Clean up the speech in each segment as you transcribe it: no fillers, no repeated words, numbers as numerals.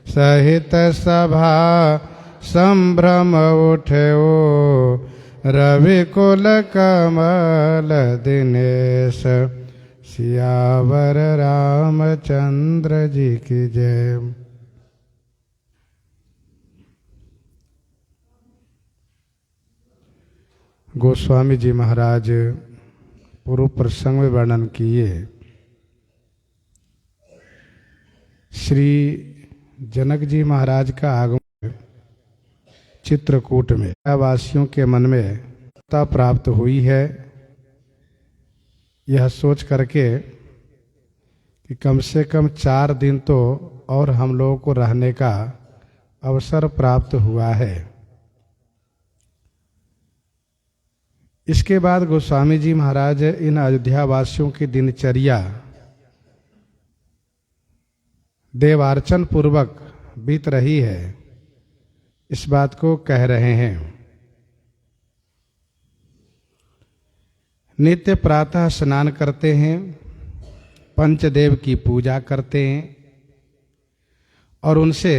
सहित सभा संभ्रम उठो, रविकुल कमल दिनेश। सियावर रामचंद्र जी की जय। गोस्वामी जी महाराज पूर्व प्रसंग में वर्णन किए श्री जनक जी महाराज का आगमन चित्रकूट में वासियों के मन में प्राप्त हुई है। यह सोच करके कि कम से कम 4 दिन तो और हम लोगों को रहने का अवसर प्राप्त हुआ है। इसके बाद गोस्वामी जी महाराज इन अयोध्या वासियों की दिनचर्या देवार्चन पूर्वक बीत रही है, इस बात को कह रहे हैं। नित्य प्रातः स्नान करते हैं, पंचदेव की पूजा करते हैं और उनसे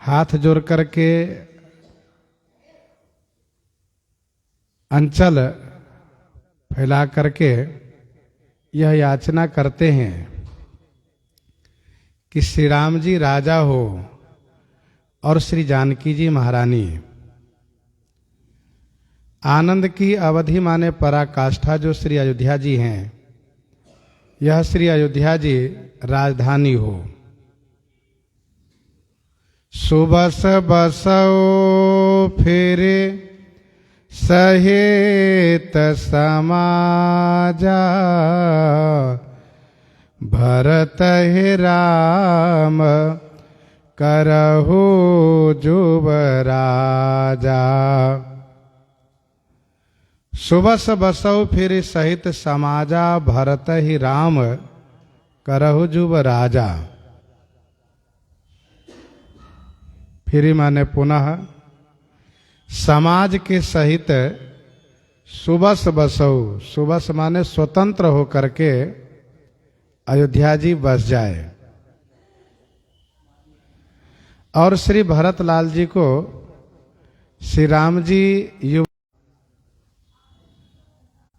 हाथ जोड़ करके अंचल फैला करके यह याचना करते हैं कि श्री राम जी राजा हो और श्री जानकी जी महारानी। आनंद की अवधि माने पराकाष्ठा जो श्री अयोध्या जी हैं, यह श्री अयोध्या जी राजधानी हो। सुबस बसो फिरे सहित समाजा, भरत ही राम करहु जुबराजा। सुबस बसौ फिर सहित समाजा, भरत ही राम करहु जुबराजा। फिर माने पुनः समाज के सहित सुबस बसौ, सुबस माने स्वतंत्र होकर के अयोध्या जी बस जाए और श्री भरत लाल जी को श्री राम जी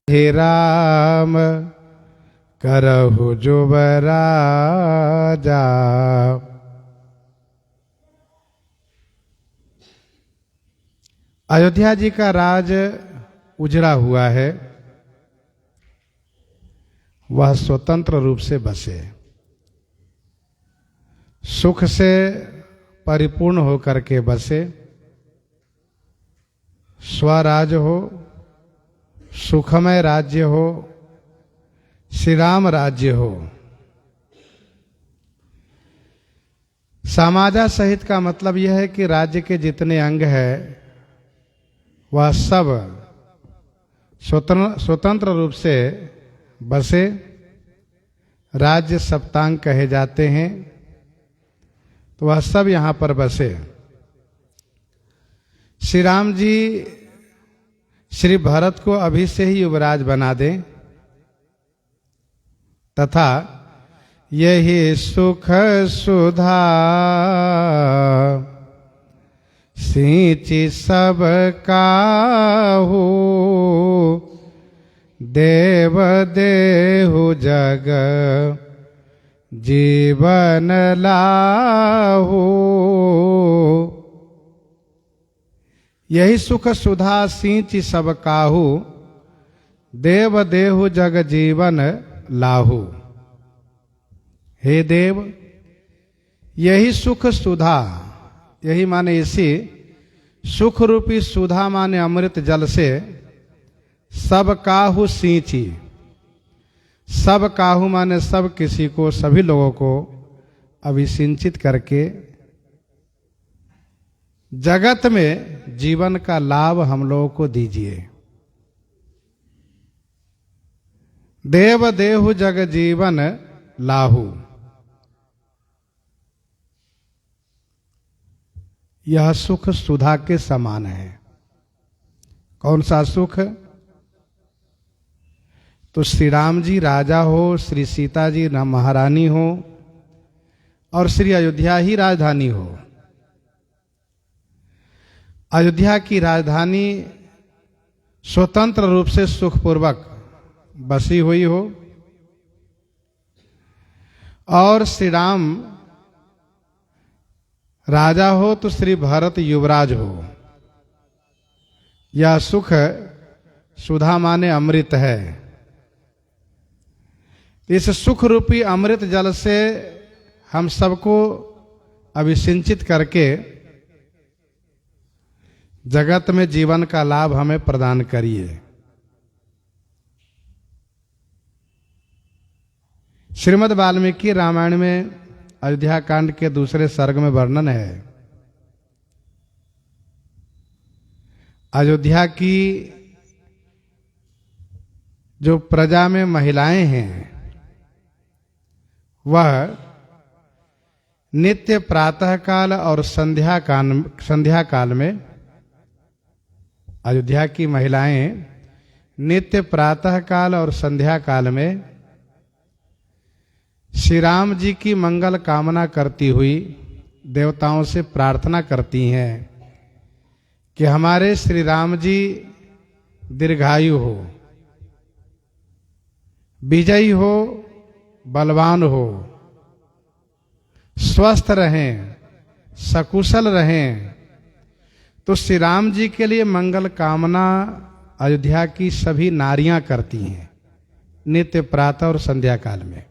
हे राम करहु जुबराजा। अयोध्या जी का राज उजड़ा हुआ है, वह स्वतंत्र रूप से बसे, सुख से परिपूर्ण होकर के बसे। स्वराज हो, सुखमय राज्य हो, श्री राम राज्य हो। समाजा सहित का मतलब यह है कि राज्य के जितने अंग हैं वह सब स्वतंत्र रूप से बसे। राज्य सप्तांग कहे जाते हैं, तो वह सब यहां पर बसे। श्री राम जी श्री भरत को अभी से ही युवराज बना दें तथा यही सुख सुधा सींची सब काहू, देव देहु जग जीवन लाहू। यही सुख सुधा सींची सब काहू, देव देहु जग जीवन लाहू। हे देव, यही सुख सुधा, यही माने इसी सुख रूपी सुधा माने अमृत जल से सब काहू सींची। सब काहू माने सब किसी को, सभी लोगों को अभिसिंचित करके जगत में जीवन का लाभ हम लोगों को दीजिए। देव देहु जग जीवन लाहू। यह सुख सुधा के समान है। कौन सा सुख? तो श्री राम जी राजा हो, श्री सीता जी महारानी हो और श्री अयोध्या ही राजधानी हो। अयोध्या की राजधानी स्वतंत्र रूप से सुखपूर्वक बसी हुई हो और श्री राम राजा हो तो श्री भरत युवराज हो। यह सुख सुधा माने अमृत है। इस सुख रूपी अमृत जल से हम सबको अभिसिंचित करके जगत में जीवन का लाभ हमें प्रदान करिए। श्रीमद् वाल्मीकि रामायण में अयोध्या कांड के दूसरे सर्ग में वर्णन है अयोध्या की जो प्रजा में महिलाएं हैं वह नित्य प्रातः काल और संध्या काल में अयोध्या की महिलाएं नित्य प्रातः काल और संध्या काल में श्री राम जी की मंगल कामना करती हुई देवताओं से प्रार्थना करती हैं कि हमारे श्री राम जी दीर्घायु हो, विजयी हो, बलवान हो, स्वस्थ रहें, सकुशल रहें। तो श्री राम जी के लिए मंगल कामना अयोध्या की सभी नारियां करती हैं नित्य प्रातः और संध्या काल में।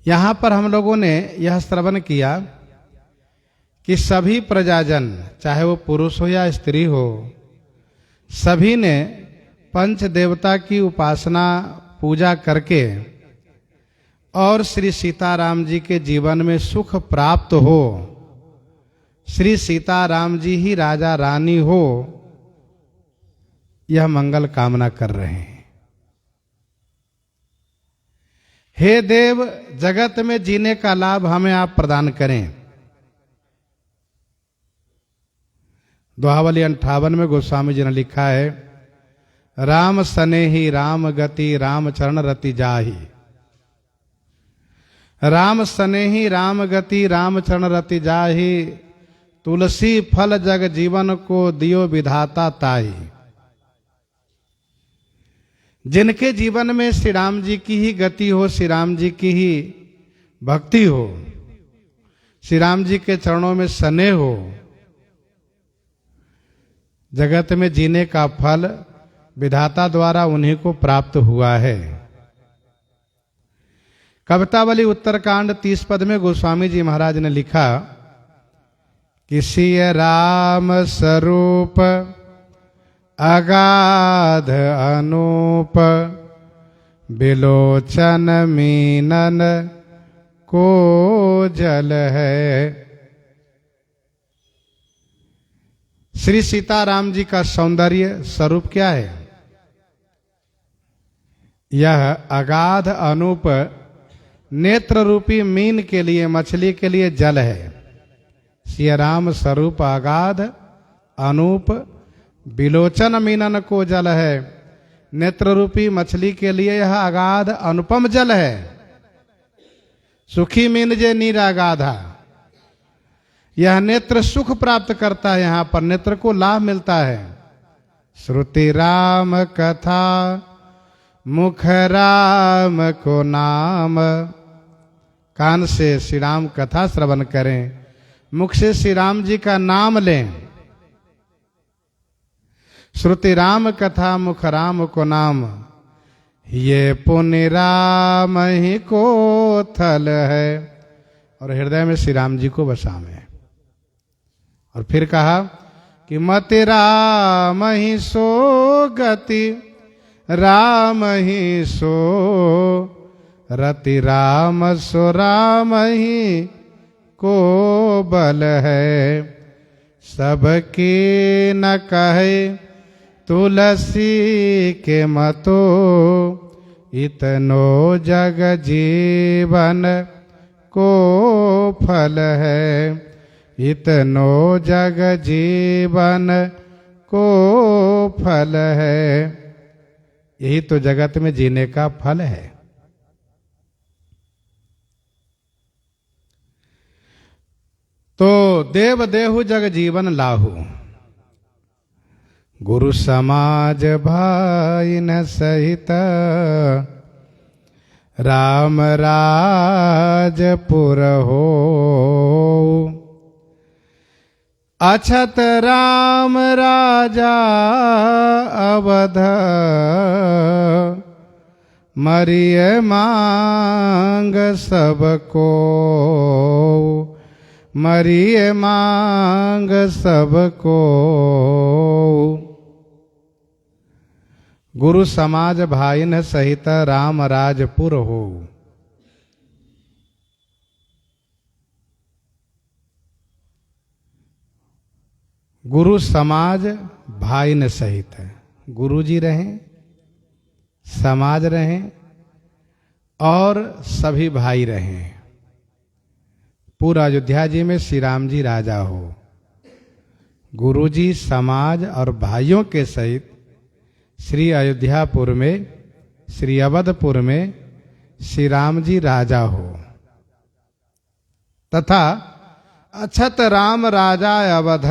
यहां पर हम लोगों ने यह श्रवण किया कि सभी प्रजाजन, चाहे वो पुरुष हो या स्त्री हो, सभी ने पंच देवता की उपासना पूजा करके और श्री सीताराम जी के जीवन में सुख प्राप्त हो, श्री सीताराम जी ही राजा रानी हो, यह मंगल कामना कर रहे हैं। हे देव, जगत में जीने का लाभ हमें आप प्रदान करें। दोहावली 58 में गोस्वामी जी ने लिखा है, राम सनेही राम गति राम चरण रति जाहि। राम सनेही राम गति राम चरण रति जाहि, तुलसी फल जग जीवन को दियो विधाता ताहि। जिनके जीवन में श्री राम जी की ही गति हो, श्री राम जी की ही भक्ति हो, श्री राम जी के चरणों में स्नेह हो, जगत में जीने का फल विधाता द्वारा उन्हीं को प्राप्त हुआ है। कवितावली उत्तरकांड 30 पद में गोस्वामी जी महाराज ने लिखा कि सिय राम स्वरूप अगाध अनूप, बिलोचन मीनन को जल है। श्री सीताराम जी का सौंदर्य स्वरूप क्या है? यह अगाध अनूप नेत्र रूपी मीन के लिए, मछली के लिए जल है। श्री राम स्वरूप अगाध अनूप, बिलोचन मीनन को जल है। नेत्र रूपी मछली के लिए यह अगाध अनुपम जल है। सुखी मीन जे नीर अगाधा, यह नेत्र सुख प्राप्त करता है। यहां पर नेत्र को लाभ मिलता है। श्रुति राम कथा मुख राम को नाम, कान से श्री राम कथा श्रवण करें, मुख से श्री राम जी का नाम लें। श्रुति राम कथा मुख राम को नाम, ये पुण्य राम ही को थल है। और हृदय में श्री राम जी को बसावें। और फिर कहा कि मति राम ही सो गति, राम ही सो रति, राम सो राम ही को बल है। सबकी न कहे तुलसी के मतो, इतनो जग जीवन को फल है। इतनो जग जीवन को फल है। यही तो जगत में जीने का फल है। तो देव देहु जग जीवन लाहु, गुरु समाज भाई न सहित, राम राजपुर हो। अछत राम राजा अवध, मरिय मांग सबको, मरिय मांग सबको। गुरु समाज भाईन सहित, राम राजपुर हो। गुरु समाज भाईन सहित, गुरु जी रहें, समाज रहें और सभी भाई रहें। पूरा अयोध्या जी में श्री राम जी राजा हो। गुरु जी, समाज और भाइयों के सहित श्री अयोध्यापुर में, श्री अवधपुर में श्री राम जी राजा हो। तथा अछत राम राजा अवध,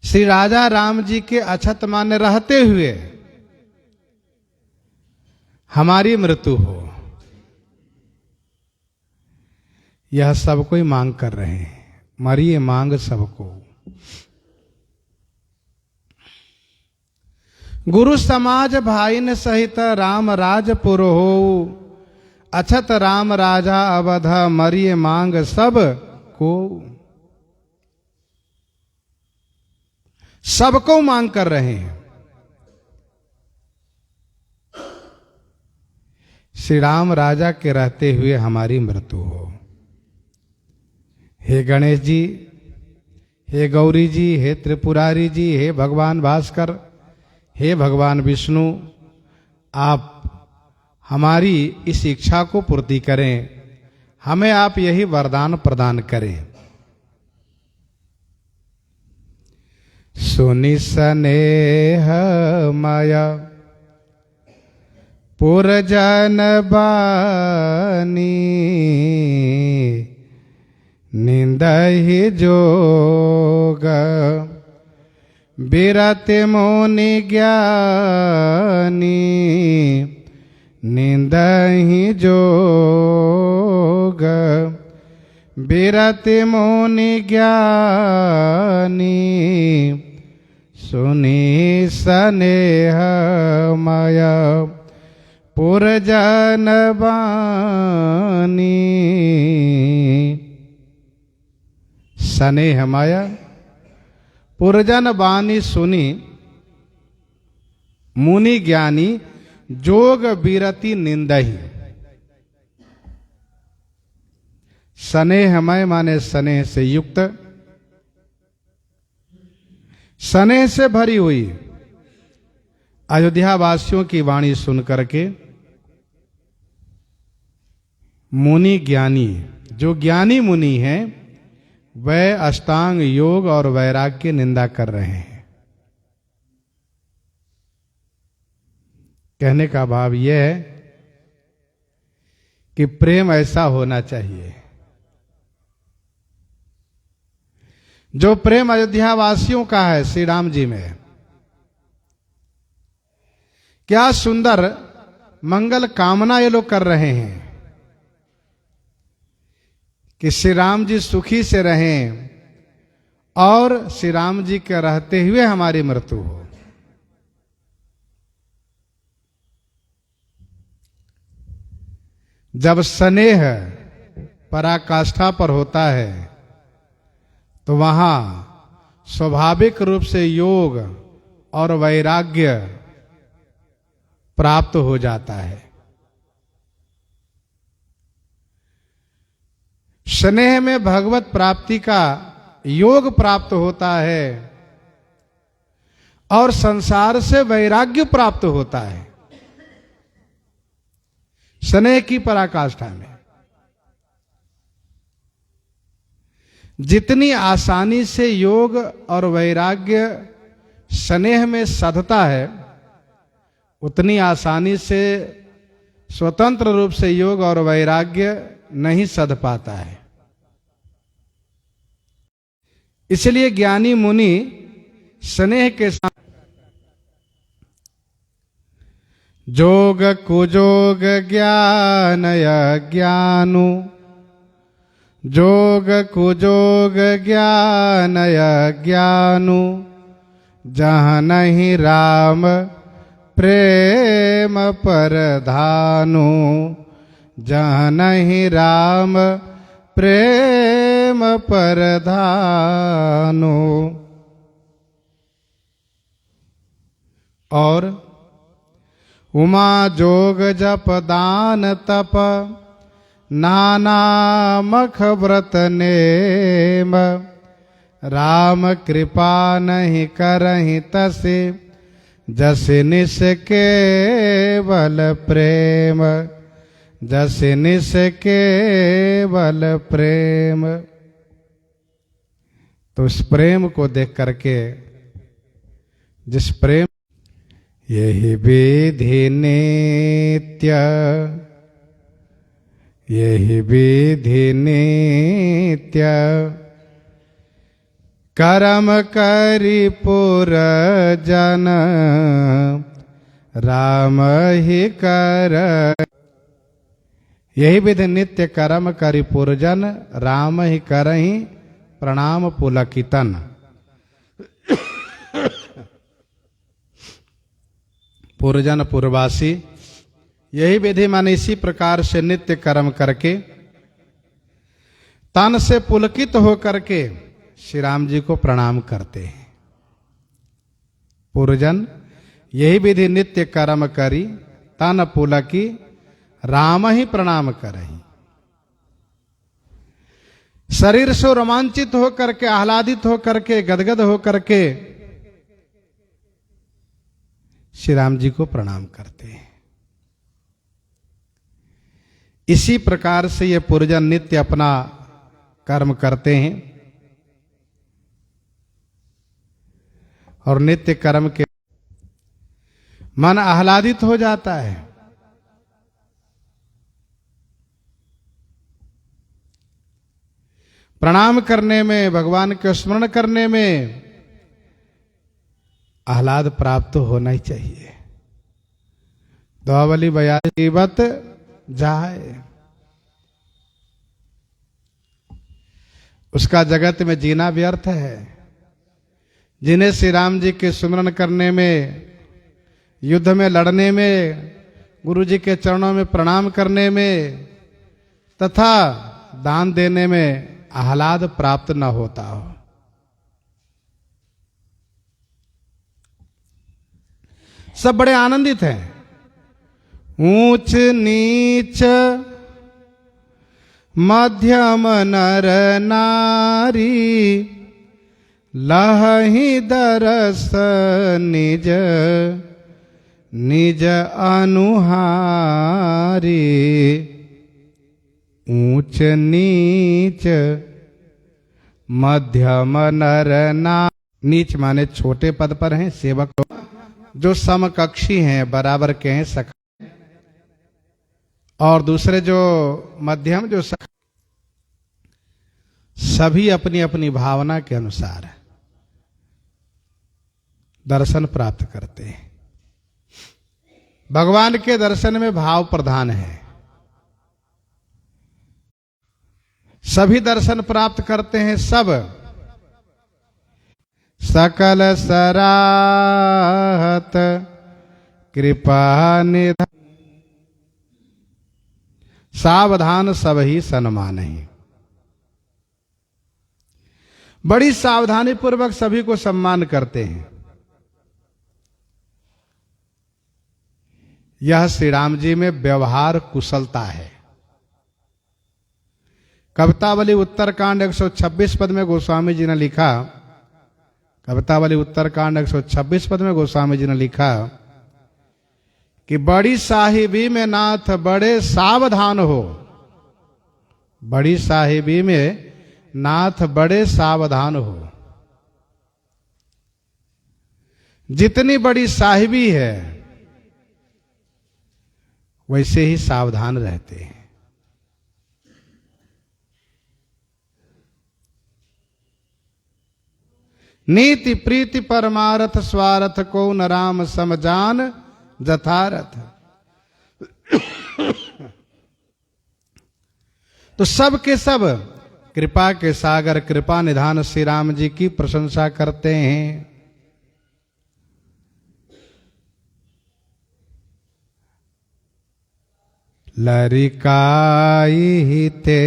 श्री राजा राम जी के अछत माने रहते हुए हमारी मृत्यु हो। यह सब कोई मांग कर रहे हैं, मरिए मांग सबको। गुरु समाज भाईन सहित, राम राजपुर हो। अछत राम राजा अवध, मरिए मांग सब को। सबको मांग कर रहे हैं। श्री राम राजा के रहते हुए हमारी मृत्यु हो। हे गणेश जी, हे गौरी जी, हे त्रिपुरारी जी, हे भगवान भास्कर, हे भगवान विष्णु, आप हमारी इस इच्छा को पूर्ति करें। हमें आप यही वरदान प्रदान करें। सुनि स्नेह माया पुरजन बानी, निंदहि जोग बिरति मुनि ज्ञानी, निंदहि जोग बिरति मुनि ज्ञानी। सुनि स्नेह माया पुरजन बानी। स्नेह माया पुरजन बानी सुनी, मुनि ज्ञानी जोग बिरति निंदहि। स्नेहमय माने स्नेह से युक्त, स्नेह से भरी हुई अयोध्या वासियों की वाणी सुन करके मुनि ज्ञानी, जो ज्ञानी मुनि हैं, वह अष्टांग योग और वैराग्य की निंदा कर रहे हैं। कहने का भाव यह है कि प्रेम ऐसा होना चाहिए जो प्रेम अयोध्या वासियों का है श्री राम जी में। क्या सुंदर मंगल कामना ये लोग कर रहे हैं कि श्री राम जी सुखी से रहें और श्री राम जी के रहते हुए हमारी मृत्यु हो। जब स्नेह पराकाष्ठा पर होता है तो वहां स्वाभाविक रूप से योग और वैराग्य प्राप्त हो जाता है। स्नेह में भगवत प्राप्ति का योग प्राप्त होता है और संसार से वैराग्य प्राप्त होता है। स्नेह की पराकाष्ठा में जितनी आसानी से योग और वैराग्य स्नेह में सधता है, उतनी आसानी से स्वतंत्र रूप से योग और वैराग्य नहीं सध पाता है। इसलिए ज्ञानी मुनि स्नेह के साथ जोग कुजोग ज्ञान अज्ञानु, जोग कुजोग ज्ञान अज्ञानु, जहाँ नहीं राम प्रेम परधानु, जहाँ नहीं राम प्रेम परधानु। और उमा जोग जप दान तप नाना मख व्रत नेम, राम कृपा नहीं करहि तसे, जस निस केवल प्रेम, जस निस केवल प्रेम। तो उस प्रेम को देख करके, जिस प्रेम, यही विधि नित्य, यही विधि नित्य, कर्म करि पुर जन, राम ही कर। यही विधि नित्य कर्म करि पुरजन, राम ही करहि प्रणाम पुलकितन। पुरजन पुरवासी, यही विधि माने इसी प्रकार से नित्य कर्म करके तन से पुलकित हो करके श्री राम जी को प्रणाम करते हैं। पुरजन, यही विधि नित्य कर्म करी तन पुलकी, राम ही प्रणाम करहि। शरीर से रोमांचित हो करके, आह्लादित हो करके, गदगद हो करके श्री राम जी को प्रणाम करते हैं। इसी प्रकार से ये पुरजन नित्य अपना कर्म करते हैं और नित्य कर्म के मन आह्लादित हो जाता है। प्रणाम करने में, भगवान के स्मरण करने में आह्लाद प्राप्त होना ही चाहिए। दोआवली 82 बत जाए, उसका जगत में जीना व्यर्थ है। जिन्हें श्री राम जी के सुमरन करने में, युद्ध में लड़ने में, गुरु जी के चरणों में प्रणाम करने में तथा दान देने में आह्लाद प्राप्त न होता हो। सब बड़े आनंदित हैं। ऊंच नीच मध्यम नर नारी, लहहि दरस निज निज अनुहारी। ऊंच नीच मध्यम नर नारी, नीच माने छोटे पद पर हैं सेवक लोग, जो समकक्षी हैं, बराबर के हैं, सखा, और दूसरे जो मध्यम, जो सखा, सभी अपनी अपनी भावना के अनुसार दर्शन प्राप्त करते हैं। भगवान के दर्शन में भाव प्रधान है। सभी दर्शन प्राप्त करते हैं, सब सकल सराहत कृपा निधान, सावधान सब ही सन्मान ही। बड़ी सावधानी पूर्वक सभी को सम्मान करते हैं। यह श्री राम जी में व्यवहार कुशलता है। कवितावली उत्तरकांड 126 पद में गोस्वामी जी ने लिखा, कवितावली उत्तरकांड 126 पद में गोस्वामी जी ने लिखा कि बड़ी साहिबी में नाथ बड़े सावधान हो। बड़ी साहिबी में नाथ बड़े सावधान हो। जितनी बड़ी साहिबी है वैसे ही सावधान रहते हैं। नीति प्रीति परमारथ स्वार्थ को न राम समजान जथारथ। तो सब के सब कृपा के सागर कृपा निधान श्री राम जी की प्रशंसा करते हैं। लरिकाई ते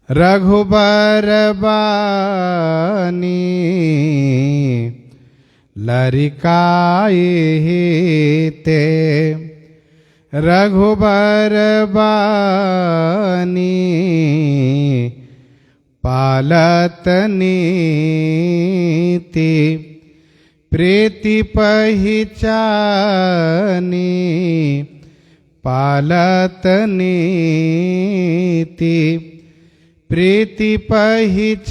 रघुबर बानी, लरिकाई ते रघुबर बानी, पालत नीति प्रीति पहिचानी, पालत नीति प्रीति पहिचानी,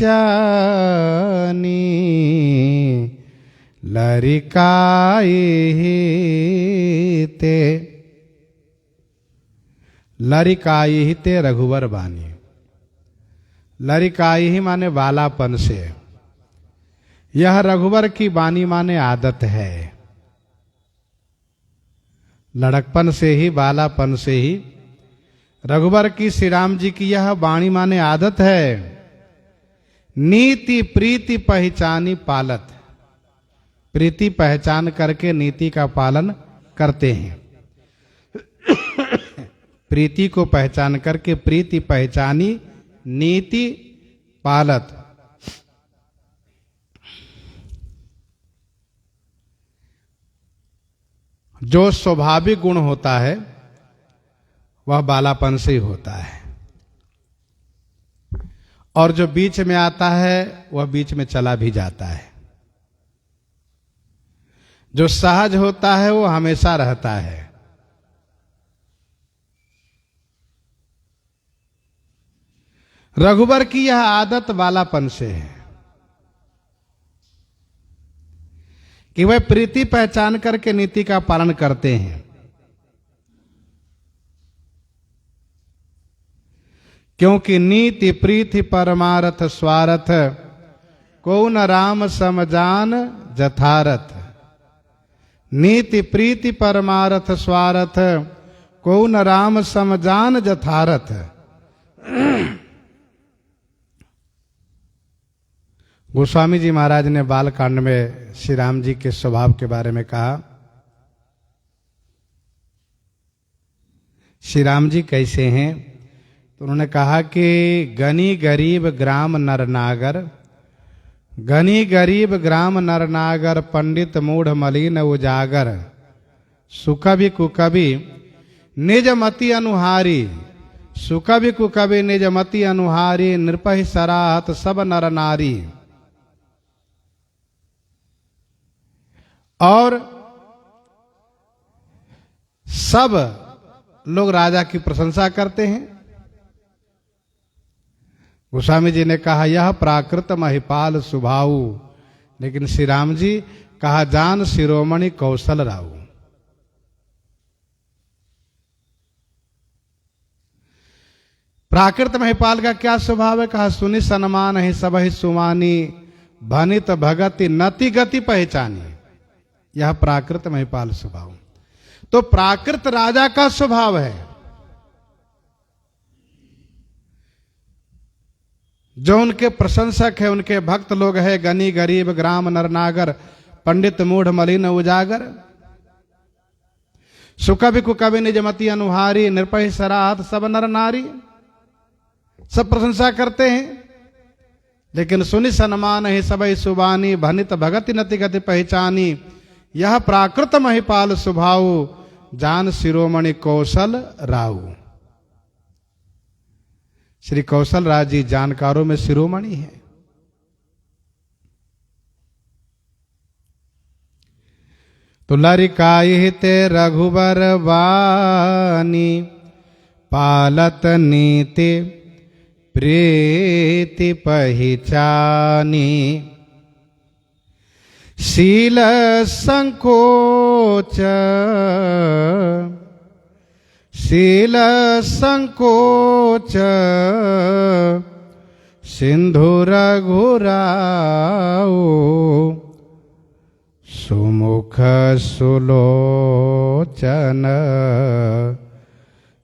लरिकाई ते, लरिकाई ही ते रघुवर बानी। लरिकाई ही माने बालापन से, यह रघुवर की बानी माने आदत है। लड़कपन से ही, बालापन से ही रघुवर की श्री राम जी की यह वाणी माने आदत है। नीति प्रीति पहचानी पालत, प्रीति पहचान करके नीति का पालन करते हैं। प्रीति को पहचान करके प्रीति पहचानी नीति पालत। जो स्वाभाविक गुण होता है वह बालापन से ही होता है, और जो बीच में आता है वह बीच में चला भी जाता है। जो सहज होता है वो हमेशा रहता है। रघुवर की यह आदत बालापन से है कि वह प्रीति पहचान करके नीति का पालन करते हैं। क्योंकि नीति प्रीति परमारथ स्वार्थ को न राम समजान जथारथ। नीति प्रीति परमारथ स्वार्थ को न राम समजान जथारथ। गोस्वामी जी महाराज ने बालकांड में श्री राम जी के स्वभाव के बारे में कहा। श्री राम जी कैसे हैं? तो उन्होंने कहा कि गनी गरीब ग्राम नरनागर, गनी गरीब ग्राम नरनागर, पंडित मूढ़ मलिन उजागर, सुकवि कुकवि निज मति अनुहारी, सुकवि कुकवि निज मति अनुहारी, नृपहि सराहत सब नर नारी। और सब लोग राजा की प्रशंसा करते हैं। गोस्वामी जी ने कहा यह प्राकृत महिपाल सुभाऊ, लेकिन श्री राम जी कहा जान शिरोमणि कौशल राऊ। प्राकृत महिपाल का क्या स्वभाव है? कहा सुनि सन्मान ही सब ही सुमानी, भनित भगति नति गति पहचानी। यह प्राकृत महिपाल स्वभाव। तो प्राकृत राजा का स्वभाव है, जो उनके प्रशंसक है, उनके भक्त लोग हैं। गनी गरीब ग्राम नरनागर, पंडित मूढ़ मलिन उजागर, सुकवि कुकवि निज मति अनुहारी, नृपहि सराहत सब नर नारी। सब प्रशंसा करते हैं, लेकिन सुनि सन्मान ही सबई सुबानी, भनित भगति नति गति पहचानी। यह प्राकृत महिपाल स्वभाव, जान शिरोमणि कौशल राऊ। श्री कौशल राज जी जानकारों में शिरोमणि है। तो लरिकाई ते रघुबर वानी, पालत नीति प्रीति पहिचानी। शील संकोच शील संकोच सिंधु रघुराऊ सुमुख सुलोचन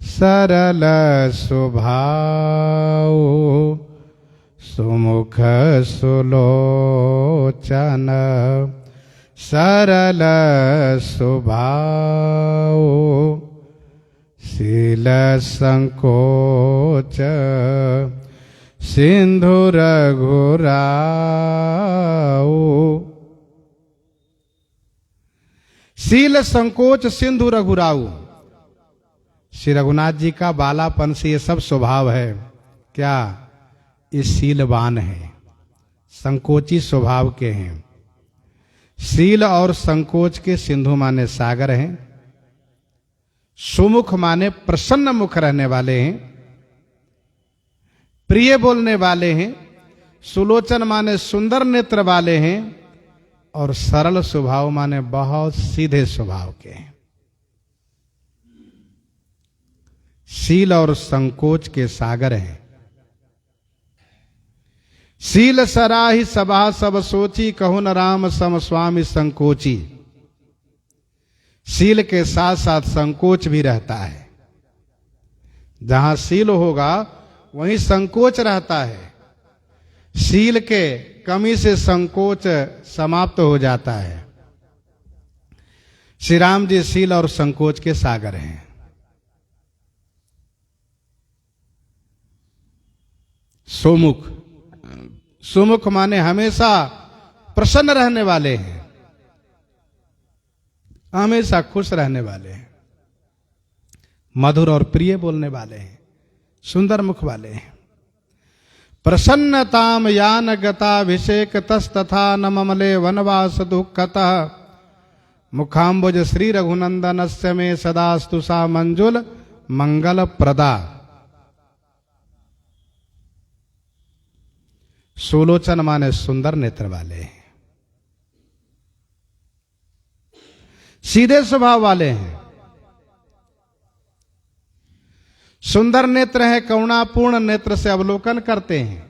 सरल स्वभाव सुमुख सुलोचन सरल स्वभाव शील संकोच सिंधु रघुराऊ। शील संकोच सिंधु रघुराऊ। श्री रघुनाथ जी का बालापन से ये सब स्वभाव है। क्या ये शीलवान है, संकोची स्वभाव के हैं। शील और संकोच के सिंधु माने सागर हैं, सुमुख माने प्रसन्न मुख रहने वाले हैं, प्रिय बोलने वाले हैं, सुलोचन माने सुंदर नेत्र वाले हैं, और सरल स्वभाव माने बहुत सीधे स्वभाव के हैं। शील और संकोच के सागर हैं। शील सराहि सभा सब सोची कहु न राम सम स्वामी संकोची। शील के साथ साथ संकोच भी रहता है। जहां शील होगा वहीं संकोच रहता है। शील के कमी से संकोच समाप्त हो जाता है। श्री राम जी शील और संकोच के सागर हैं। सुमुख, सुमुख माने हमेशा प्रसन्न रहने वाले हैं, हमेशा खुश रहने वाले हैं, मधुर और प्रिय बोलने वाले हैं, सुंदर मुख वाले हैं। प्रसन्नताम यान गताभिषेक तस तथा न ममले वनवास दुःखतः मुखाम्बुज श्री रघुनंदनस्य में सदास्तु सा मंजुल मंगल प्रदा। सुलोचन माने सुंदर नेत्र वाले हैं, सीधे स्वभाव वाले हैं। सुंदर नेत्र है, करुणापूर्ण नेत्र से अवलोकन करते हैं।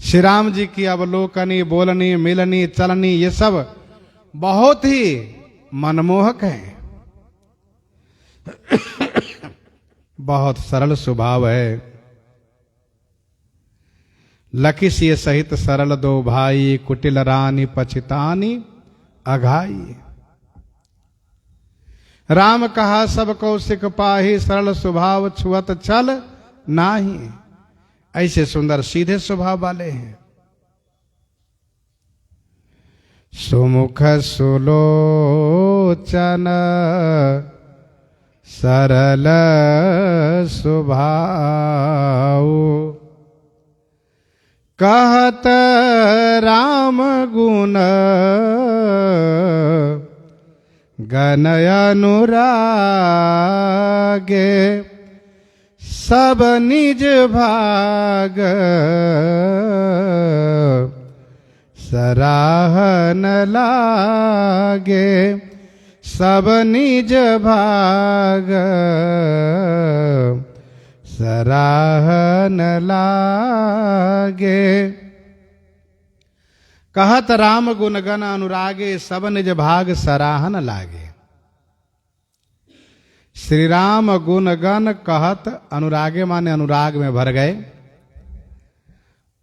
श्री राम जी की अवलोकनी, बोलनी, मिलनी, चलनी ये सब बहुत ही मनमोहक है। बहुत सरल स्वभाव है। लखीसिए सहित सरल दो भाई कुटिल रानी पछितानी अघाई। राम कहा सब कौशिक पाही सरल स्वभाव छुअत छल नाही। ऐसे सुंदर सीधे स्वभाव वाले हैं। सुमुख सुलोचन सरल स्वभाव कहत राम गुण गण अनुरागे सब निज भाग सराहन लागे। सब निज भाग सराहन लागे। कहत राम गुण गण अनुरागे सब निज भाग सराहन लागे। श्री राम गुण गण कहत, अनुरागे माने अनुराग में भर गए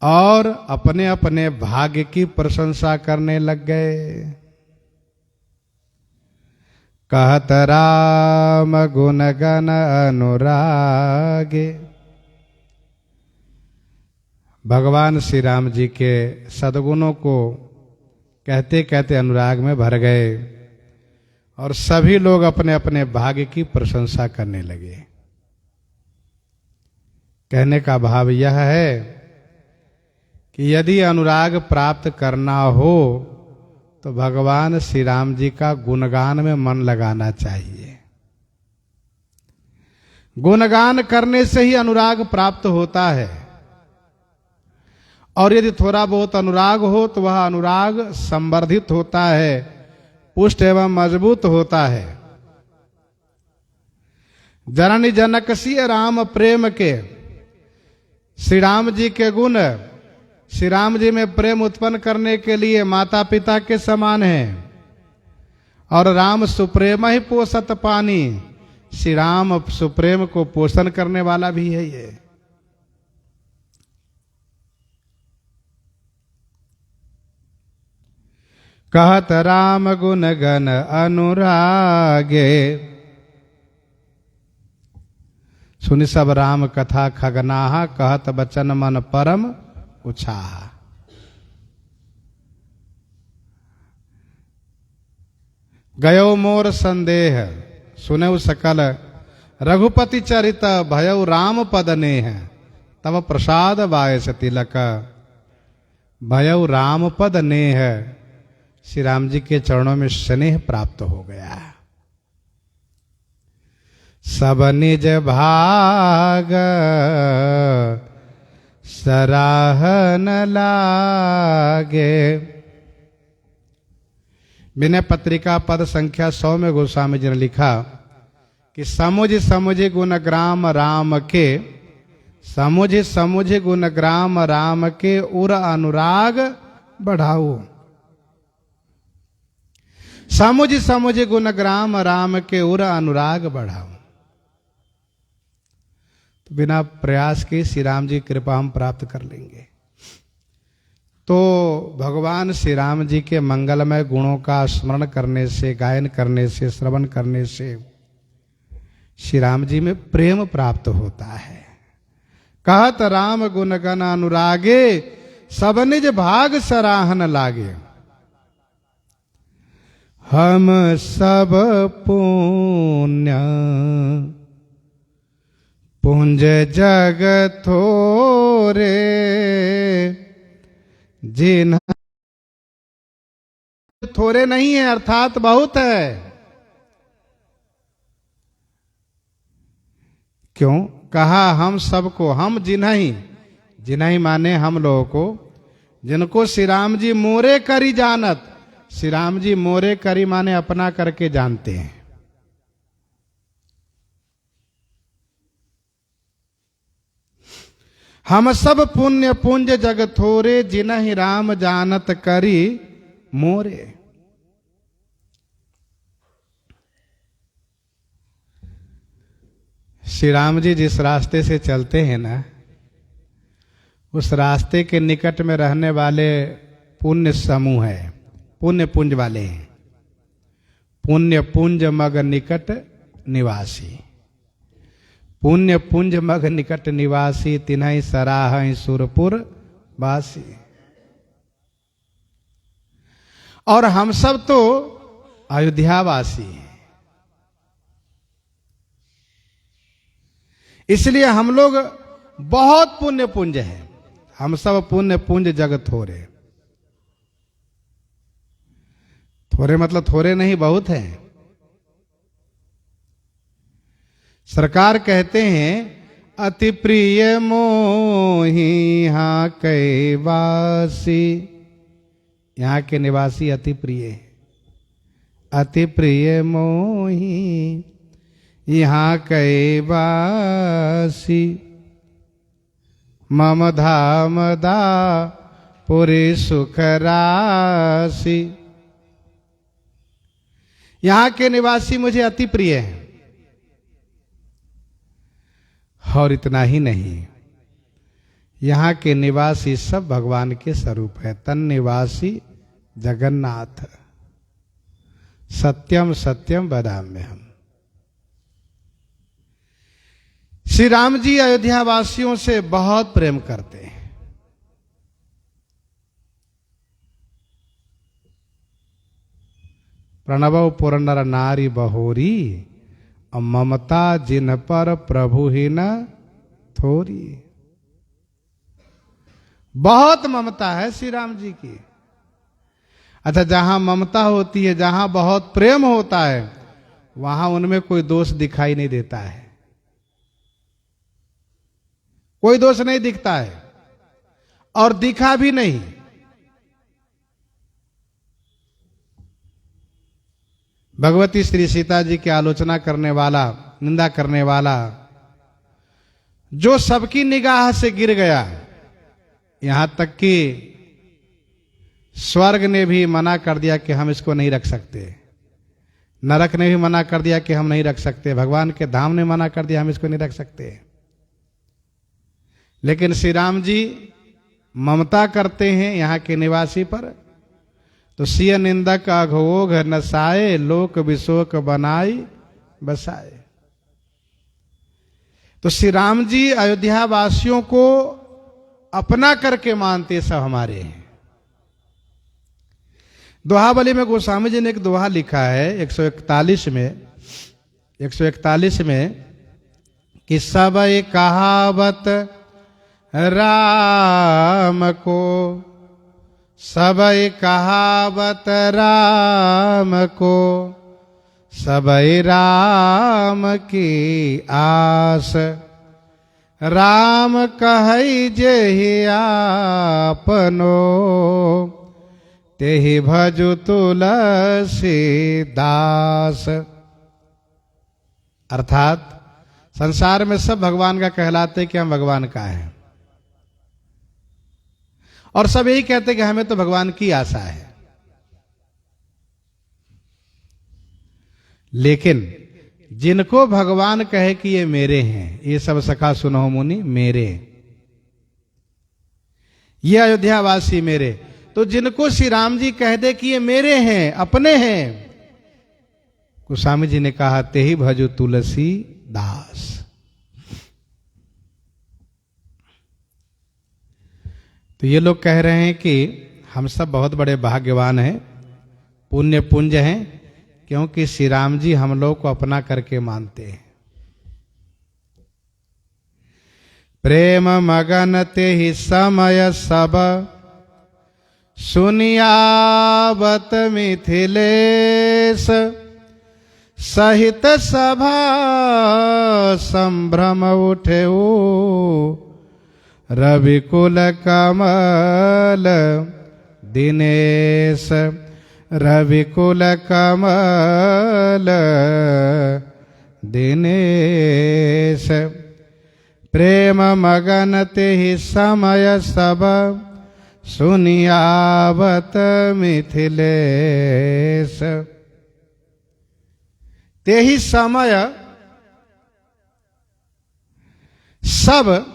और अपने अपने भाग्य की प्रशंसा करने लग गए। कहत राम गुण गण अनुरागे। भगवान श्री राम जी के सद्गुणों को कहते कहते अनुराग में भर गए और सभी लोग अपने अपने भाग्य की प्रशंसा करने लगे। कहने का भाव यह है कि यदि अनुराग प्राप्त करना हो तो भगवान श्री राम जी का गुणगान में मन लगाना चाहिए। गुणगान करने से ही अनुराग प्राप्त होता है और यदि थोड़ा बहुत अनुराग हो तो वह अनुराग संवर्धित होता है, पुष्ट एवं मजबूत होता है। जननी जनकसीय राम प्रेम के, श्री राम जी के गुण श्री राम जी में प्रेम उत्पन्न करने के लिए माता पिता के समान है। और राम सुप्रेम ही पोषत पानी, श्री राम सुप्रेम को पोषण करने वाला भी है ये। कहत राम गुण गण अनुरागे, सुनि सब राम कथा खगनाहा, कहत बचन मन परम उछाहा। गयो मोर संदेह सुनऊ सकल, रघुपति चरित भयउ राम पद नेह, तब प्रसाद बायस तिलक, भयउ राम पद नेह। श्री राम जी के चरणों में स्नेह प्राप्त हो गया। सब निज भाग सराहन लागे। विनय पत्रिका पद संख्या 100 में गोस्वामी जी ने लिखा कि समुझ समुझ गुण ग्राम राम के, समुझ समुझ गुण ग्राम राम के, उर अनुराग बढ़ाओ। समुझ समुझ गुण ग्राम राम के, उर अनुराग बढ़ाओ। तो बिना प्रयास के श्री राम जी की कृपा हम प्राप्त कर लेंगे। तो भगवान श्री राम जी के मंगलमय गुणों का स्मरण करने से, गायन करने से, श्रवण करने से श्री राम जी में प्रेम प्राप्त होता है। कहत राम गुण गण अनुरागे, सब निज भाग सराहन लागे। हम सब पुण्य पुंज जग थोरे, जिन थोड़े नहीं है अर्थात बहुत है। क्यों कहा हम सबको, हम जिन्हीं, जिन्हीं माने हम लोगों को, जिनको श्री राम जी मोरे करी जानत। श्री राम जी मोरे करी माने अपना करके जानते हैं। हम सब पुण्य पुंज जग थोरे, जिन्हि राम जानत करी मोरे। श्री राम जी जिस रास्ते से चलते हैं ना, उस रास्ते के निकट में रहने वाले पुण्य समूह है, पुण्य पुंज वाले हैं। पुण्य पुंज मग निकट निवासी, पुण्य पुंज मग निकट निवासी, तिन्हि सराह सुरपुर वासी। और हम सब तो अयोध्यावासी हैं, इसलिए हम लोग बहुत पुण्य पुंज हैं। हम सब पुण्य पुंज जग थोरे। थोरे मतलब थोरे नहीं, बहुत हैं। सरकार कहते हैं अति प्रिय मोहि यहाँ कै वासी, यहाँ के निवासी अति प्रिय, अति प्रिय मोहि यहाँ कै वासी। मम धाम दा पुरी सुख राशि। यहाँ के निवासी मुझे अति प्रिय हैं। और इतना ही नहीं, यहाँ के निवासी सब भगवान के स्वरूप है। तन निवासी जगन्नाथ, सत्यम सत्यम वदाम्यहम्। श्री राम जी अयोध्या वासियों से बहुत प्रेम करते हैं। प्रणव पुर नर नारी बहोरी, ममता जिन पर प्रभु ही न थोरी। बहुत ममता है श्री राम जी की। अच्छा, जहां ममता होती है, जहां बहुत प्रेम होता है, वहां उनमें कोई दोष दिखाई नहीं देता है, कोई दोष नहीं दिखता है। और दिखा भी नहीं। भगवती श्री सीता जी की आलोचना करने वाला, निंदा करने वाला, जो सबकी निगाह से गिर गया, यहां तक कि स्वर्ग ने भी मना कर दिया कि हम इसको नहीं रख सकते, नरक ने भी मना कर दिया कि हम नहीं रख सकते, भगवान के धाम ने मना कर दिया हम इसको नहीं रख सकते। लेकिन श्री राम जी ममता करते हैं यहाँ के निवासी पर, तो सिय निंदक अघोघ नसाए, लोक विशोक बनाई बसाए। तो श्री राम जी अयोध्या वासियों को अपना करके मानते, सब हमारे हैं। दोहावली में गोस्वामी जी ने एक दोहा लिखा है 141 में कि सब कहावत राम को, सब कहावत राम को, सब राम की आस, राम कहै जेहि आपनो, तेहि भजु तुलसी दास। अर्थात संसार में सब भगवान का कहलाते कि हम भगवान का हैं, और सब यही कहते कि हमें तो भगवान की आशा है। लेकिन जिनको भगवान कहे कि ये मेरे हैं, ये सब सखा सुनो मुनि मेरे, ये अयोध्यावासी मेरे, तो जिनको श्री राम जी कह दे कि ये मेरे हैं, अपने हैं, गोस्वामी जी ने कहा तेहि भजु तुलसी दास। तो ये लोग कह रहे हैं कि हम सब बहुत बड़े भाग्यवान हैं, पुण्य पुंज हैं, क्योंकि श्री राम जी हम लोग को अपना करके मानते हैं। प्रेम मगन ते ही समय सब, सुनियावत मिथिलेश, सहित सभा संभ्रम उठेऊ, रविकुल कमल दिनेश, रविकुल कमल दिनेश। प्रेम मगन तेहि समय सब, सुनियावत मिथिलेश। तेहि समय सब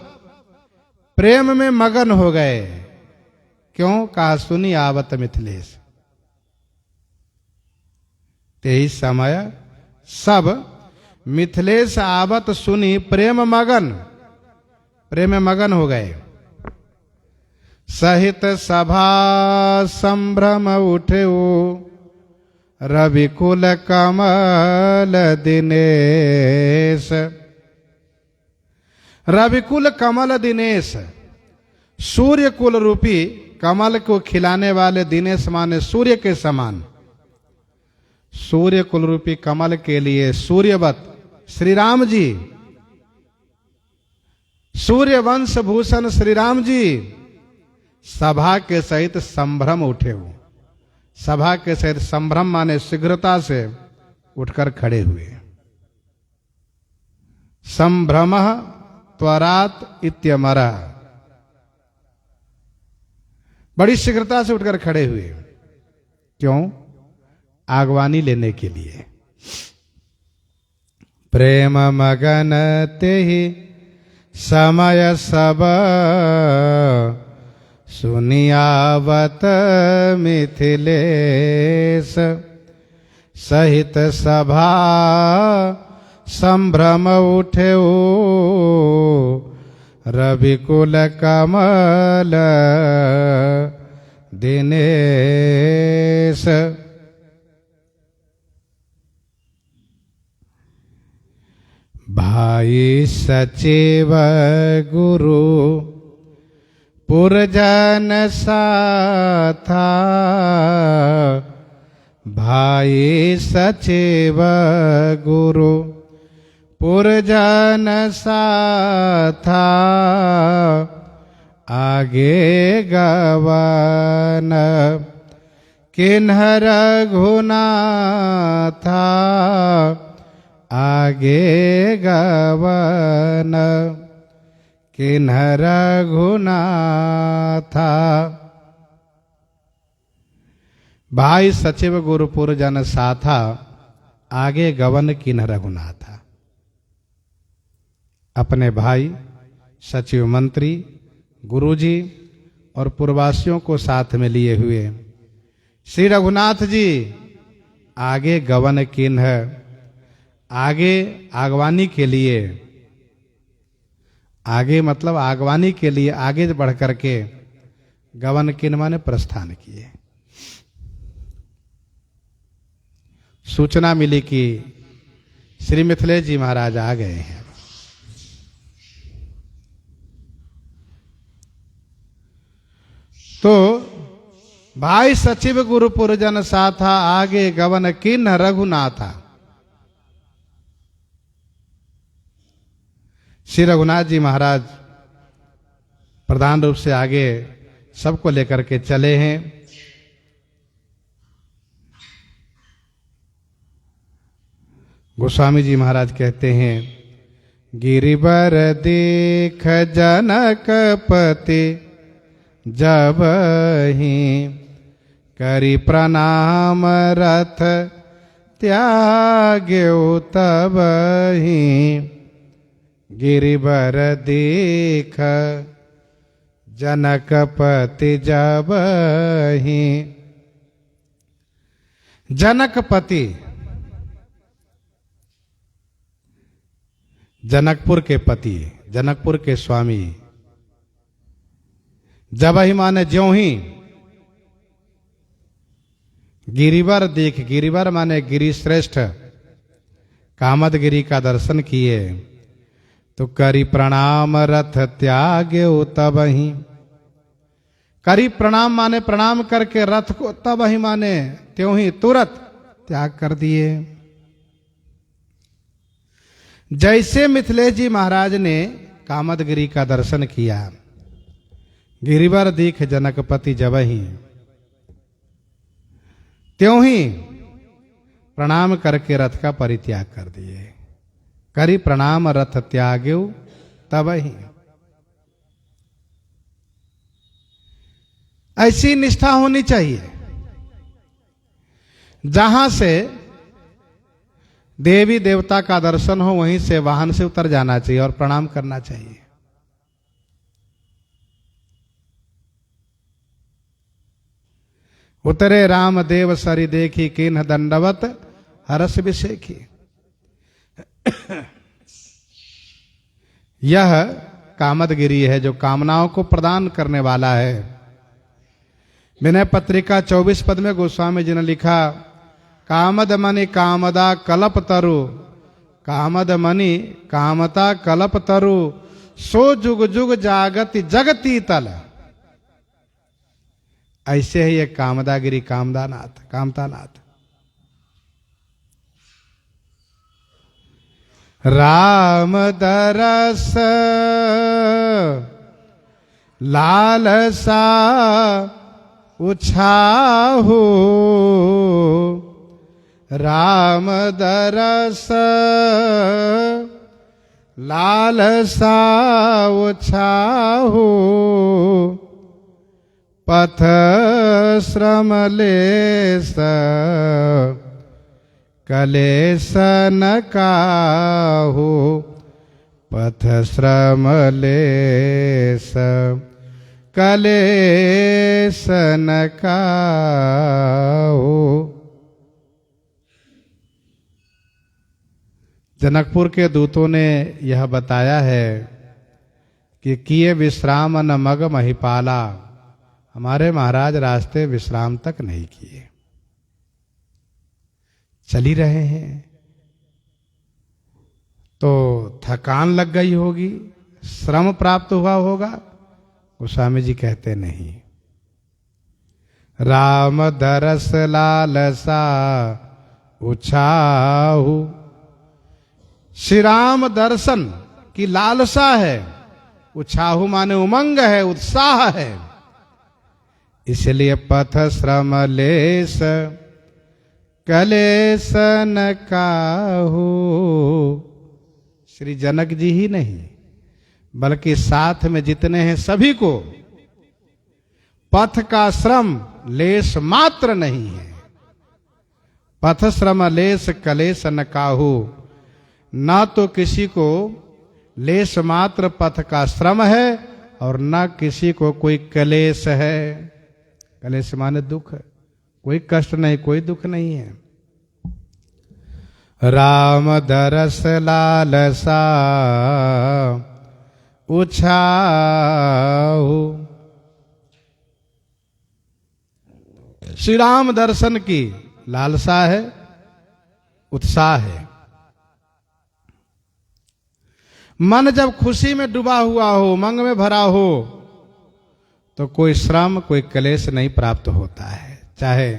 प्रेम में मगन हो गए। क्यों? कहा सुनी आवत मिथिलेश। तेहि समय सब मिथिलेश आवत सुनी प्रेम मगन, प्रेम में मगन हो गए। सहित सभा संभ्रम उठेऊ, रविकुल कमल दिनेश। रविकुल कमल दिनेश, सूर्य कुल रूपी कमल को खिलाने वाले दिनेश माने सूर्य के समान। सूर्य कुल रूपी कमल के लिए सूर्यवत श्री राम जी, सूर्य वंश भूषण श्री राम जी सभा के सहित संभ्रम उठे हुए। सभा के सहित संभ्रम माने शीघ्रता से उठकर खड़े हुए। संभ्रम त्वरात इत्यमरा, बड़ी शीघ्रता से उठकर खड़े हुए। क्यों? आगवानी लेने के लिए। प्रेम मगन तेहि समय सब, सुनियावत मिथिलेश। सहित सभा संभ्रम उठेऊ, रविकुल कमल दिनेश। भाई सचिव गुरु पुरजन साथा, भाई सचिव गुरु पुरजन साथा। आगे गवन किन्ह रघुनाथा, आगे गवन किन्ह रघुनाथा। भाई सचिव गुरुपुर जन साथा, आगे गवन किन्ह रघुनाथा। अपने भाई सचिव मंत्री गुरुजी और पूर्ववासियों को साथ में लिए हुए श्री रघुनाथ जी आगे गवन किन्ह, आगे आगवानी के लिए, आगे मतलब आगवानी के लिए आगे बढ़ करके गवन किन्ह माने प्रस्थान किए। सूचना मिली कि श्री मिथिलेश जी महाराज आ गए हैं। तो भाई सचिव गुरुपुर जन साथा, आगे गवन किन्ह रघुनाथा। श्री रघुनाथ जी महाराज प्रधान रूप से आगे सबको लेकर के चले हैं। गोस्वामी जी महाराज कहते हैं, गिरिवर देख जनकपति जब ही करी प्रणाम रथ त्याग्यो तब ही। गिरिवर देख जनकपति जब ही। जनकपति जनकपुर के पति, जनकपुर के स्वामी। जब ही माने ज्यों ही। गिरिवर देख, गिरिवर माने गिरि श्रेष्ठ, कामदगिरी का दर्शन किए तो करी प्रणाम रथ त्याग्यो तब ही। करी प्रणाम माने प्रणाम करके रथ को, तब ही माने त्यों ही तुरंत त्याग कर दिए। जैसे मिथिलेश जी महाराज ने कामदगिरी का दर्शन किया, गिरिवर दीख जनकपति जब ही, त्यों ही प्रणाम करके रथ का परित्याग कर दिए। करी प्रणाम रथ त्याग्यो तब ही। ऐसी निष्ठा होनी चाहिए जहां से देवी देवता का दर्शन हो, वहीं से वाहन से उतर जाना चाहिए और प्रणाम करना चाहिए। उतरे राम देव सरि देखी, किन्ह दंडवत हरस विसेखी। यह कामदगिरी है जो कामनाओं को प्रदान करने वाला है। विनय पत्रिका 24 पद में गोस्वामी जी ने लिखा, कामद मणि कामदा कल्प तरु, कामद मणि कामता कल्प तरु, सो जुग जुग जागति जगती तल। ऐसे ही ये कामदागिरी, कामदानाथ, कामतानाथ। राम दरस लालसा उछाहू, राम दरस लालसा उछाहू, पथ श्रम लेस कलेस न काहू, पथ श्रम लेस कलेस न काहू। जनकपुर के दूतों ने यह बताया है कि किए विश्राम न मग महिपाला, हमारे महाराज रास्ते विश्राम तक नहीं किए, चल ही रहे हैं। तो थकान लग गई होगी, श्रम प्राप्त हुआ होगा। गोस्वामी जी कहते नहीं, राम दरस लालसा उछाहू। श्री राम दर्शन की लालसा है, उछाहु माने उमंग है, उत्साह है। इसलिए पथ श्रम लेस कलेस न काहू। श्री जनक जी ही नहीं बल्कि साथ में जितने हैं सभी को पथ का श्रम लेस मात्र नहीं है। पथ श्रम लेस कलेस न काहू, ना तो किसी को लेस मात्र पथ का श्रम है और न किसी को कोई कलेश है। कलेश माने दुख, कोई कष्ट नहीं, कोई दुख नहीं है। राम दरस लालसा उछाहु। श्री राम दर्शन की लालसा है, उत्साह है। मन जब खुशी में डूबा हुआ हो, उमंग में भरा हो, तो कोई श्रम कोई क्लेश नहीं प्राप्त होता है, चाहे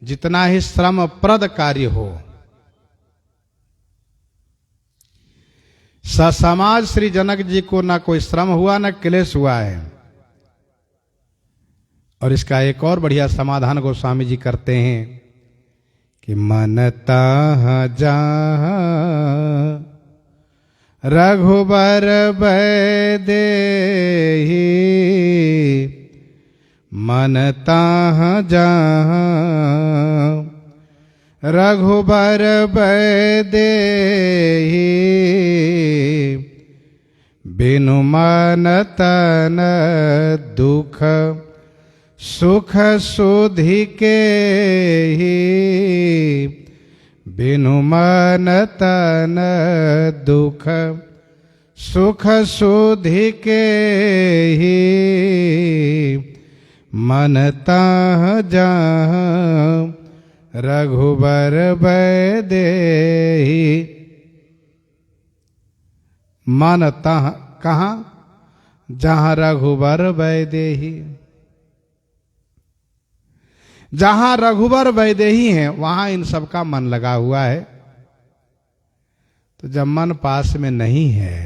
जितना ही श्रम प्रद कार्य हो। समाज श्री जनक जी को ना कोई श्रम हुआ ना क्लेश हुआ है। और इसका एक और बढ़िया समाधान गोस्वामी जी करते हैं कि मन ताह जहाँ रघुबर बैदेही, मन ताह जहाँ रघुबर बैदेही, बिनु मन तन दुख सुख सुधि के ही, बिनु मन तन दुख सुख सुधि के ही, मन ताह जहाँ रघुबर बैदेही। मन ताह कहाँ? जहाँ रघुबर बैदेही। जहां रघुबर वैदेही हैं वहां इन सबका मन लगा हुआ है। तो जब मन पास में नहीं है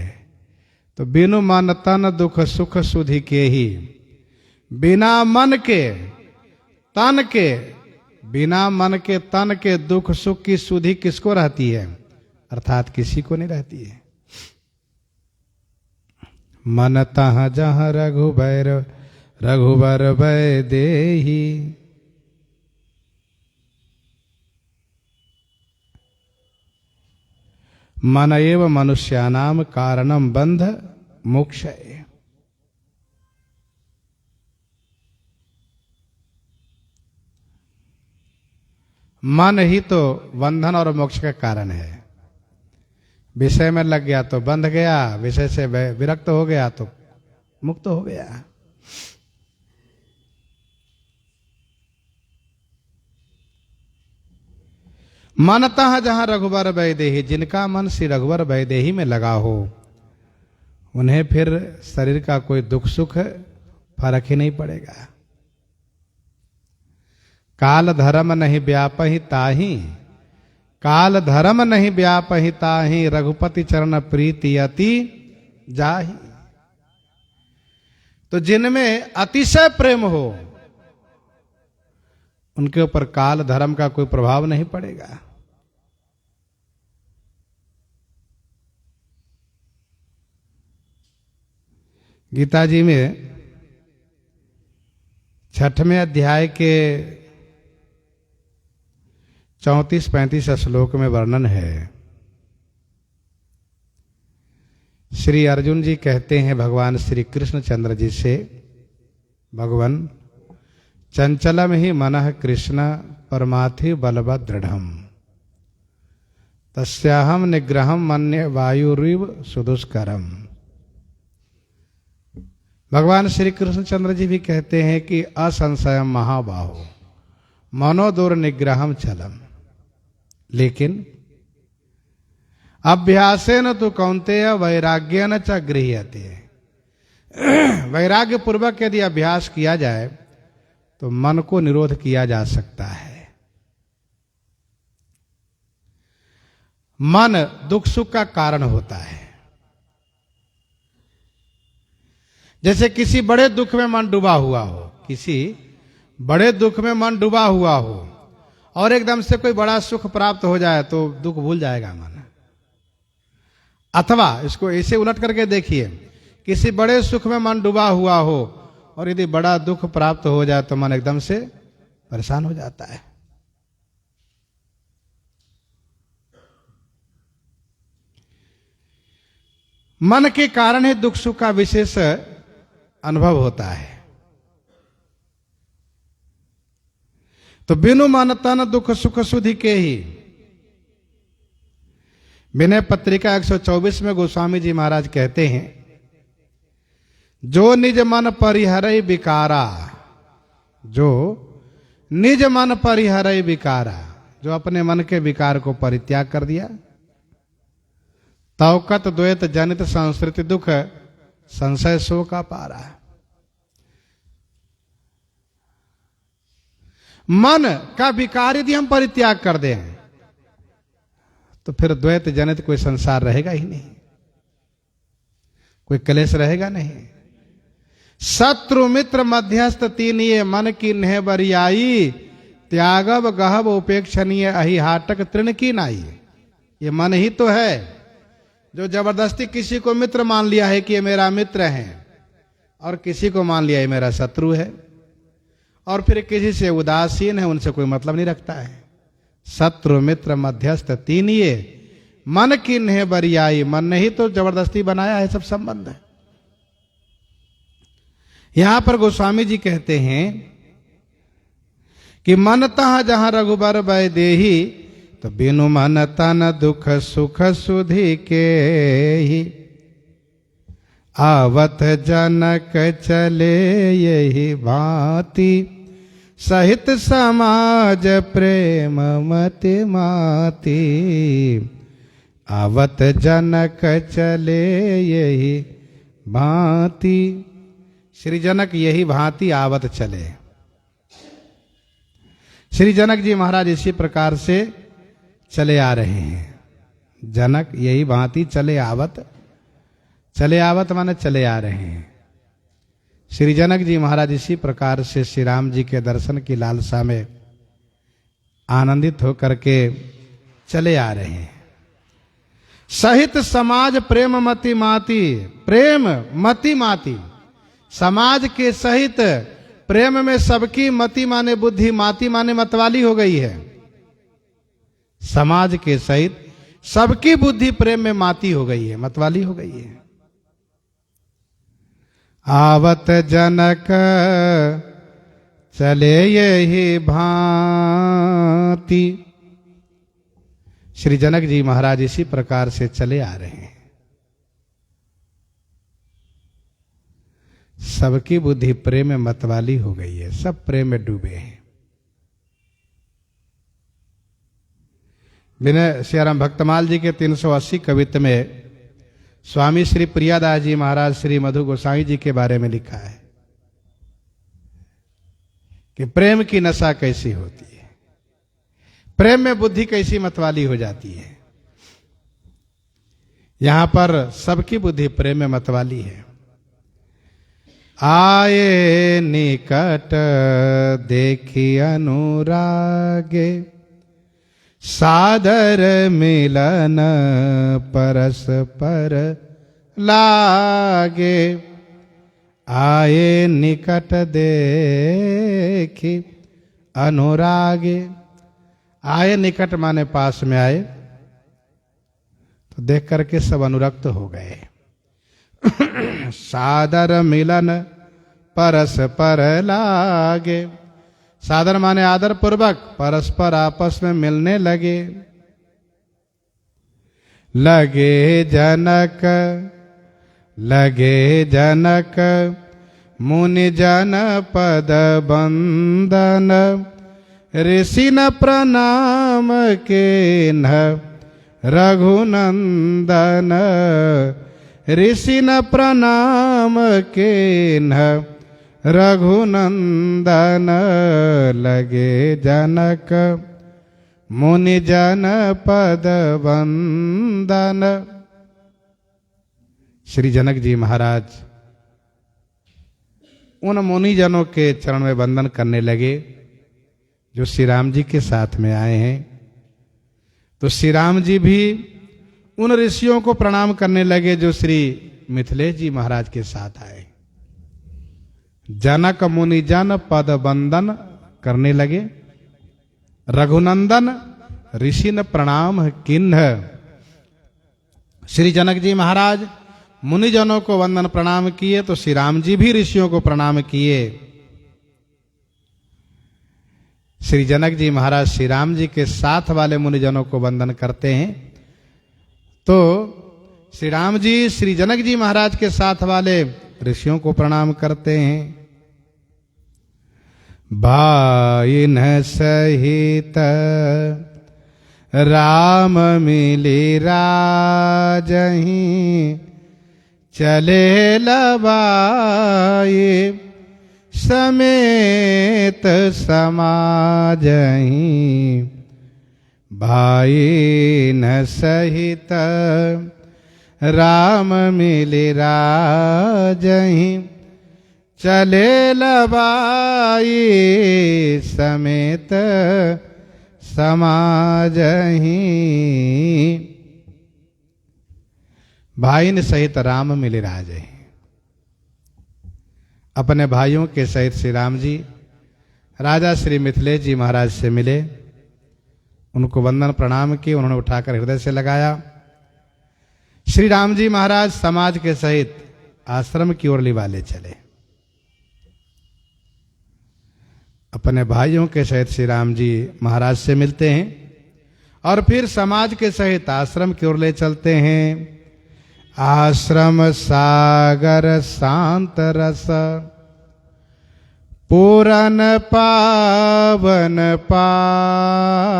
तो बिनु मन तन दुख सुख सुधि के ही, बिना मन के तन के, बिना मन के तन के दुख सुख की सुधि किसको रहती है? अर्थात किसी को नहीं रहती है। मन तहाँ जहाँ रघुबर वैदेही। मन एव मनुष्यानाम कारणम बंध मोक्षये। मन ही तो बंधन और मोक्ष का कारण है। विषय में लग गया तो बंध गया, विषय से विरक्त हो गया तो मुक्त हो गया। मनतः जहां रघुबर वैदेही, जिनका मन श्री रघुबर वैदेही में लगा हो उन्हें फिर शरीर का कोई दुख सुख फर्क ही नहीं पड़ेगा। काल धर्म नहीं व्यापहि ताहि, काल धर्म नहीं व्यापहि ताहि, रघुपति चरण प्रीति अति जाहि। तो जिनमें अतिशय प्रेम हो उनके ऊपर काल धर्म का कोई प्रभाव नहीं पड़ेगा। गीता जी में 6वें अध्याय के 34-35 श्लोक में वर्णन है। श्री अर्जुन जी कहते हैं भगवान श्री कृष्णचंद्र जी से, भगवान चंचलम ही मनः कृष्ण परमाथि बलवत् दृढ़म, तस्याहम निग्रहम मन्ये वायुरिव सुदुष्करम। भगवान श्री कृष्णचंद्र जी भी कहते हैं कि असंशयम महाबाहो मनोदुर निग्रहम चलम, लेकिन अभ्यासेन तु कौन्तेय वैराग्येन च गृह्यते। वैराग्य पूर्वक यदि अभ्यास किया जाए तो मन को निरोध किया जा सकता है। मन दुख सुख का कारण होता है। जैसे किसी बड़े दुख में मन डूबा हुआ हो, किसी बड़े दुख में मन डूबा हुआ हो और एकदम से कोई बड़ा सुख प्राप्त हो जाए तो दुख भूल जाएगा मन। अथवा इसको ऐसे उलट करके देखिए, किसी बड़े सुख में मन डूबा हुआ हो और यदि बड़ा दुख प्राप्त हो जाए तो मन एकदम से परेशान हो जाता है। मन के कारण ही दुख सुख का विशेष अनुभव होता है। तो बिनु मन तन दुख सुख सुधि के ही, विनय पत्रिका 124 में गोस्वामी जी महाराज कहते हैं, जो निज मन परिहरई विकारा, जो निज मन परिहरई विकारा, जो अपने मन के विकार को परित्याग कर दिया, तौकत द्वैत जनित संस्कृति दुख संशय सो का पारा। मन का विकार यदि हम परित्याग कर दें तो फिर द्वैत जनित कोई संसार रहेगा ही नहीं, कोई क्लेश रहेगा नहीं। शत्रु मित्र मध्यस्थ तीन ये मन की नेह बरियाई, त्यागव गहब उपेक्षणीय अहि हाटक तृण की नाई। ये मन ही तो है जो जबरदस्ती किसी को मित्र मान लिया है कि ये मेरा मित्र है और किसी को मान लिया ये मेरा शत्रु है, और फिर किसी से उदासीन है, उनसे कोई मतलब नहीं रखता है। शत्रु मित्र मध्यस्थ तीन ये मन की नेह बरियाई, मन ने ही तो जबरदस्ती बनाया है सब संबंध है। यहां पर गोस्वामी जी कहते हैं कि मन तह जहां रघुबर बै देही, तो बिनु मन तन दुख सुख सुधि के ही, आवत जनक चले यही भांति, सहित समाज प्रेम मति माति, आवत जनक चले यही भांति। श्री जनक यही भांति आवत चले। श्री जनक जी महाराज इसी प्रकार से चले आ रहे हैं। जनक यही भांति चले आवत, चले आवत माने चले आ रहे हैं। श्री जनक जी महाराज इसी प्रकार से श्री राम जी के दर्शन की लालसा में आनंदित होकर के चले आ रहे हैं। सहित समाज प्रेम मति माति, प्रेम मति माति, समाज के सहित प्रेम में सबकी मति माने बुद्धि, माति माने मतवाली हो गई है। समाज के सहित सबकी बुद्धि प्रेम में माती हो गई है, मतवाली हो गई है। आवत जनक चले यही भांति। श्री जनक जी महाराज इसी प्रकार से चले आ रहे हैं। सबकी बुद्धि प्रेम में मतवाली हो गई है, सब प्रेम में डूबे हैं। विनय सियाराम भक्तमाल जी के 380 कवित्त में स्वामी श्री प्रियादास जी महाराज श्री मधु गोसाई जी के बारे में लिखा है कि प्रेम की नशा कैसी होती है, प्रेम में बुद्धि कैसी मतवाली हो जाती है। यहां पर सबकी बुद्धि प्रेम में मतवाली है। आए निकट देखी अनुरागे, सादर मिलन परस्पर लागे। आए निकट देखी अनुरागे। आए निकट माने पास में आए, तो देख करके सब अनुरक्त हो गए। सादर मिलन परस्पर लागे। सादर माने आदर पूर्वक परस्पर आपस में मिलने लगे। लगे जनक मुनि जन पद बंदन, ऋषि न प्रणाम के न रघुनंदन। ऋषि न प्रणाम के न रघुनंदन। लगे जनक मुनि जन पद वंदन। श्री जनक जी महाराज उन मुनिजनों के चरण में वंदन करने लगे जो श्री राम जी के साथ में आए हैं। तो श्री राम जी भी उन ऋषियों को प्रणाम करने लगे जो श्री मिथिलेश जी महाराज के साथ आए। जनक मुनि जन पद वंदन करने लगे। रघुनंदन ऋषि न प्रणाम किन्ह। श्री जनक जी महाराज मुनिजनों को वंदन प्रणाम किए तो श्री राम जी भी ऋषियों को प्रणाम किए। श्री जनक जी महाराज श्री राम जी के साथ वाले मुनिजनों को वंदन करते हैं। तो श्री राम जी श्री जनक जी महाराज के साथ वाले ऋषियों को प्रणाम करते हैं। भाइन सहित राम मिली राजहि चले लबाए समेत समाजहि। भाई न सहित राम मिली राजहि चले लबाई समेत समाजहि। भाईन सहित राम मिले राजहि। अपने भाइयों के सहित श्री राम जी राजा श्री मिथिलेश जी महाराज से मिले, उनको वंदन प्रणाम किए, उन्होंने उठाकर हृदय से लगाया। श्री राम जी महाराज समाज के सहित आश्रम की ओर लिवाले चले। अपने भाइयों के सहित श्री राम जी महाराज से मिलते हैं और फिर समाज के सहित आश्रम की ओर ले चलते हैं। आश्रम सागर शांत रस पूरन पावन पाथ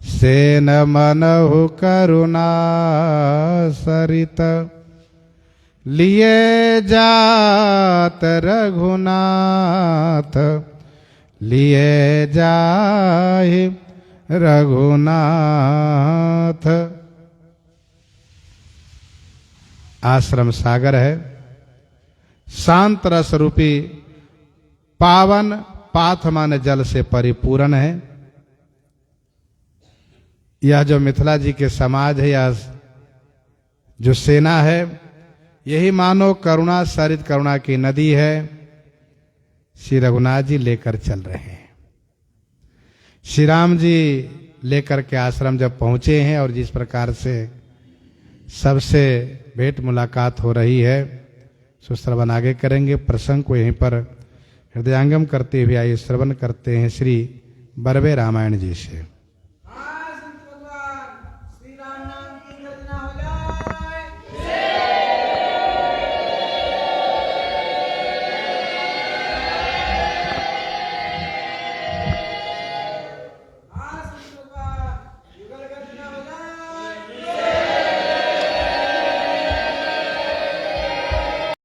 सेन मनहु करुणा सरित लिए जात रघुनाथ लिए जाहि रघुनाथ। आश्रम सागर है, शांत रस रूपी पावन पाथ मान जल से परिपूर्ण है। यह जो मिथिला जी के समाज है, यह जो सेना है, यही मानो करुणा सरित करुणा की नदी है। श्री रघुनाथ जी लेकर चल रहे हैं। श्री राम जी लेकर के आश्रम जब पहुंचे हैं और जिस प्रकार से सबसे भेंट मुलाकात हो रही है, सो श्रवण आगे करेंगे। प्रसंग को यहीं पर हृदयांगम करते हुए आइए श्रवण करते हैं श्री बरवे रामायण जी से।